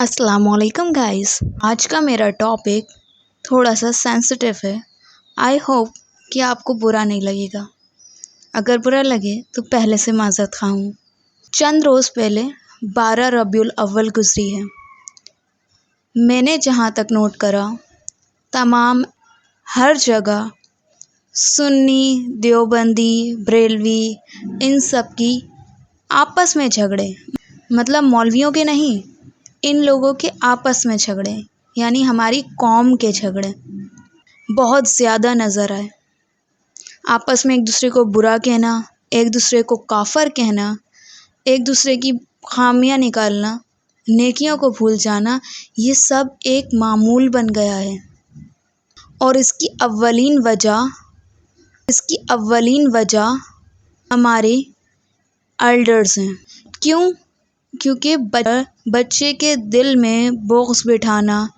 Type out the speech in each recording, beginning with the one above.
अस्सलाम वालेकुम गाइस। आज का मेरा टॉपिक थोड़ा सा सेंसिटिव है। आई होप कि आपको बुरा नहीं लगेगा। अगर बुरा लगे तो पहले से माज़रत ख़्वाह हूँ। चंद रोज़ पहले 12 रबीउल अव्वल गुज़री है। मैंने जहाँ तक नोट करा, तमाम हर जगह सुन्नी, देवबंदी, बरेलवी, इन सब की आपस में झगड़े, मतलब मौलवियों के नहीं, इन लोगों के आपस में झगड़े, यानी हमारी कौम के झगड़े बहुत ज़्यादा नज़र आए। आपस में एक दूसरे को बुरा कहना, एक दूसरे को काफर कहना, एक दूसरे की खामियां निकालना, नेकियों को भूल जाना, ये सब एक मामूल बन गया है। और इसकी अव्वलीन वजह हमारे एल्डर्स हैं। क्यों? क्योंकि बच्चे के दिल में बुग़्ज़ बिठाना,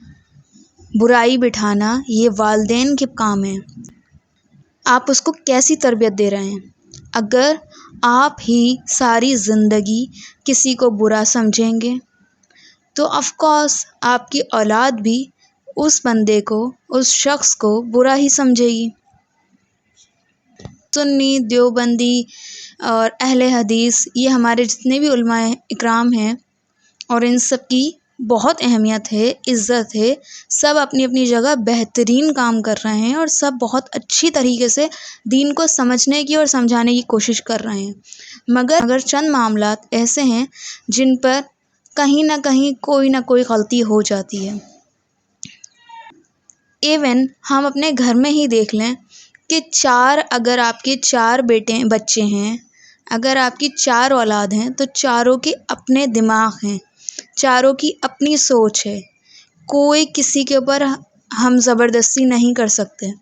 बुराई बिठाना, ये वालिदैन के काम है। आप उसको कैसी तरबियत दे रहे हैं? अगर आप ही सारी ज़िंदगी किसी को बुरा समझेंगे तो ऑफ़ कोर्स आपकी औलाद भी उस बंदे को, उस शख्स को बुरा ही समझेगी। सुन्नी, देवबंदी और अहले हदीस, ये हमारे जितने भी उलमाए इकराम हैं और इन सब की बहुत अहमियत है, इज़्ज़त है। सब अपनी अपनी जगह बेहतरीन काम कर रहे हैं और सब बहुत अच्छी तरीके से दीन को समझने की और समझाने की कोशिश कर रहे हैं। मगर चंद मामलात ऐसे हैं जिन पर कहीं ना कहीं कोई ना कोई गलती हो जाती है। इवन हम अपने घर में ही देख लें कि अगर आपके 4 बच्चे हैं, अगर आपकी 4 औलाद हैं, तो चारों के अपने दिमाग हैं, चारों की अपनी सोच है। कोई किसी के ऊपर हम ज़बरदस्ती नहीं कर सकते।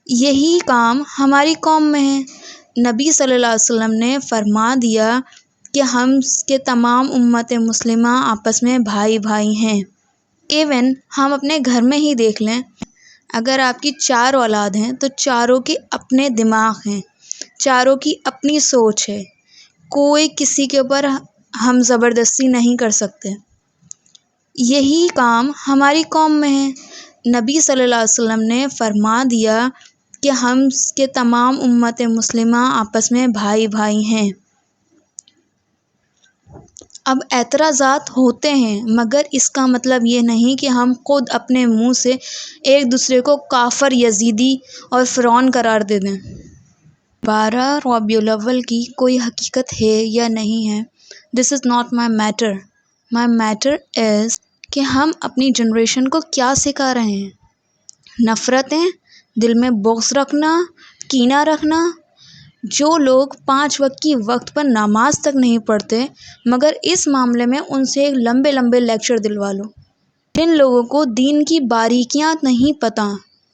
यही काम हमारी कौम में है। नबी सल्लल्लाहु अलैहि वसल्लम ने फरमा दिया कि हम के तमाम उम्मत मुस्लिमा आपस में भाई भाई हैं। इवन हम अपने घर में ही देख लें, अगर आपकी 4 औलाद हैं, तो चारों के अपने दिमाग हैं, चारों की अपनी सोच है। कोई किसी के ऊपर हम ज़बरदस्ती नहीं कर सकते। यही काम हमारी कौम में है। नबी सल्लल्लाहु अलैहि वसल्लम ने फरमा दिया कि हम के तमाम उम्मत मुस्लिमा आपस में भाई भाई हैं। अब एतराज़ात होते हैं, मगर इसका मतलब ये नहीं कि हम खुद अपने मुंह से एक दूसरे को काफर, यजीदी और फ़िरौन करार दे दें। 12 रबीउल अव्वल की कोई हकीकत है या नहीं है, this is not my matter. My matter is कि हम अपनी जनरेशन को क्या सिखा रहे हैं। नफ़रतें, दिल में बुग़्ज़ रखना, कीना रखना। जो लोग 5 वक्त की वक्त पर नमाज तक नहीं पढ़ते, मगर इस मामले में उनसे एक लंबे लंबे लेक्चर दिलवा लो। जिन लोगों को दीन की बारीकियां नहीं पता,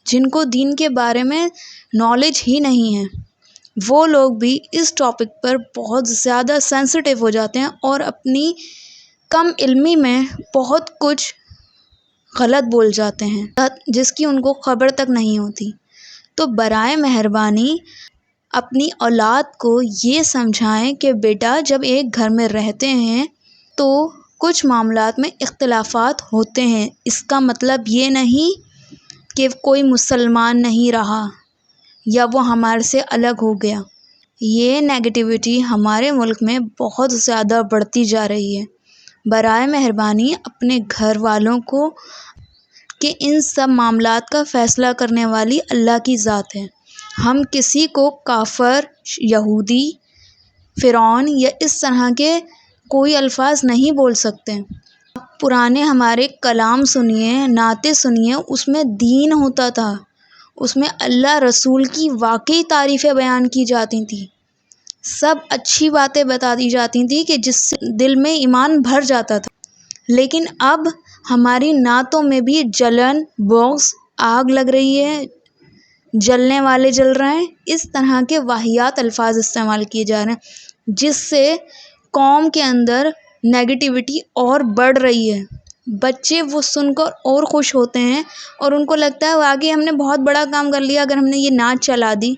जिनको दीन के बारे में नॉलेज ही नहीं है, वो लोग भी इस टॉपिक पर बहुत ज़्यादा सेंसिटिव हो जाते हैं और अपनी कम इल्मी में बहुत कुछ गलत बोल जाते हैं, जिसकी उनको खबर तक नहीं होती। तो बराए मेहरबानी अपनी औलाद को ये समझाएं कि बेटा, जब एक घर में रहते हैं तो कुछ मामलात में इख्तिलाफ़ात होते हैं। इसका मतलब ये नहीं कि कोई मुसलमान नहीं रहा या वो हमारे से अलग हो गया। ये नेगेटिविटी हमारे मुल्क में बहुत ज़्यादा बढ़ती जा रही है। बराए मेहरबानी अपने घर वालों को कि इन सब मामलात का फ़ैसला करने वाली अल्लाह की ज़ात है। हम किसी को काफर, यहूदी, फ़िरौन या इस तरह के कोई अल्फाज नहीं बोल सकते। पुराने हमारे कलाम सुनिए, नाते सुनिए, उसमें दीन होता था, उसमें अल्लाह रसूल की वाकई तारीफ़ें बयान की जाती थी, सब अच्छी बातें बता दी जाती थी कि जिससे दिल में ईमान भर जाता था। लेकिन अब हमारी नातों में भी जलन, बुग़्ज़, आग लग रही है, जलने वाले जल रहे हैं, इस तरह के वाहियात अल्फाज इस्तेमाल किए जा रहे हैं, जिससे कौम के अंदर नेगेटिविटी और बढ़ रही है। बच्चे वो सुनकर और खुश होते हैं और उनको लगता है आगे हमने बहुत बड़ा काम कर लिया अगर हमने ये नाच चला दी,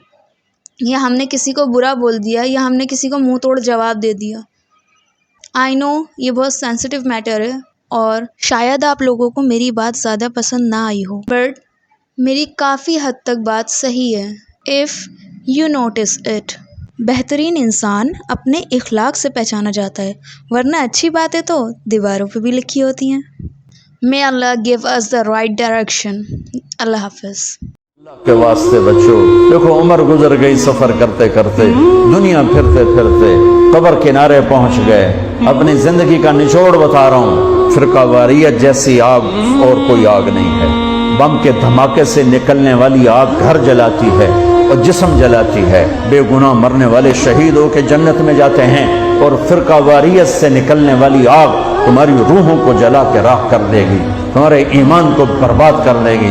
या हमने किसी को बुरा बोल दिया, या हमने किसी को मुंह तोड़ जवाब दे दिया। आई नो ये बहुत सेंसिटिव मैटर है, اور شاید آپ لوگوں کو میری بات زیادہ پسند نہ آئی ہو، بٹ میری کافی حد تک بات صحیح ہے. If you notice it. بہترین انسان اپنے اخلاق سے پہچانا جاتا ہے، ورنہ اچھی باتیں تو دیواروں پہ بھی لکھی ہوتی ہیں. May Allah give us the right direction. اللہ حافظ. اللہ کے واسطے بچو. دیکھو عمر گزر گئی سفر کرتے کرتے، دنیا پھرتے پھرتے قبر کنارے پہنچ گئے. اپنی زندگی کا نچوڑ بتا رہا ہوں، فرقہ واریت جیسی آگ اور کوئی آگ نہیں ہے. بم کے دھماکے سے نکلنے والی آگ گھر جلاتی ہے اور جسم جلاتی ہے. بے گناہ مرنے والے شہید ہو کے جنت میں جاتے ہیں، اور فرقہ واریت سے نکلنے والی آگ تمہاری روحوں کو جلا کے راکھ کر دے گی، تمہارے ایمان کو برباد کر دے گی.